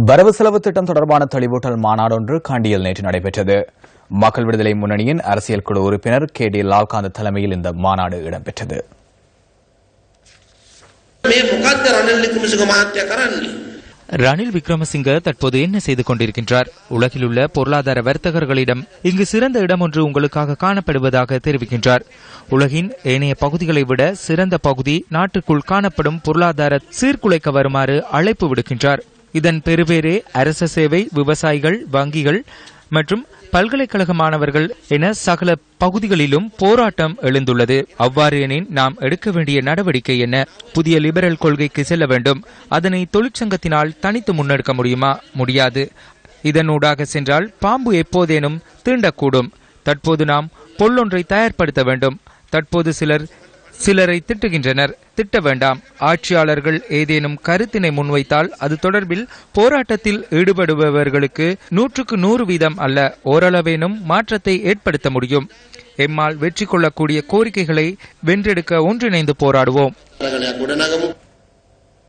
வரவு செலவு திட்டம் தொடர்பான தெளிவூட்டல் மாநாடு ஒன்று காண்டியில் நேற்று நடைபெற்றது. மக்கள் விடுதலை முன்னணியின் அரசியல் குழு உறுப்பினர் KD லால்காந்த் தலைமையில் இந்த மாநாடு இடம்பெற்றது. ரணில் விக்ரமசிங்க தற்போது என்ன செய்து கொண்டிருக்கின்றார்? உலகில் உள்ள பொருளாதார வர்த்தகர்களிடம் இங்கு சிறந்த இடம் ஒன்று உங்களுக்காக காணப்படுவதாக தெரிவிக்கின்றார். உலகின் ஏனைய பகுதிகளை விட சிறந்த பகுதி நாட்டுக்குள் காணப்படும் பொருளாதார சீர்குலைக்க வருமாறு அழைப்பு விடுக்கின்றார். இதன் பெருவேரே அரச சேவை, விவசாயிகள், வங்கிகள் மற்றும் பல்கலைக்கழக மாணவர்கள் என சகல பகுதிகளிலும் போராட்டம் எழுந்துள்ளது. அவ்வாறு எனின் நாம் எடுக்க வேண்டிய நடவடிக்கை என்ன? புதிய லிபரல் கொள்கைக்கு செல்ல வேண்டும். அதனை தொழிற்சங்கத்தினால் தனித்து முன்னெடுக்க முடியுமா? முடியாது. இதனூடாக சென்றால் பாம்பு எப்போதேனும் தீண்டக்கூடும். தற்போது நாம் பொல்லொன்றை தயார்படுத்த வேண்டும். தற்போது சிலரை திட்டுகின்றனர். திட்ட வேண்டாம். ஆட்சியாளர்கள் ஏதேனும் கருத்தினை முன்வைத்தால் அது தொடர்பில் போராட்டத்தில் ஈடுபடுபவர்களுக்கு 100% அல்ல, ஓரளவேனும் மாற்றத்தை ஏற்படுத்த முடியும். எம்மால் வெற்றி கொள்ளக்கூடிய கோரிக்கைகளை வென்றெடுக்க ஒன்றிணைந்து போராடுவோம்.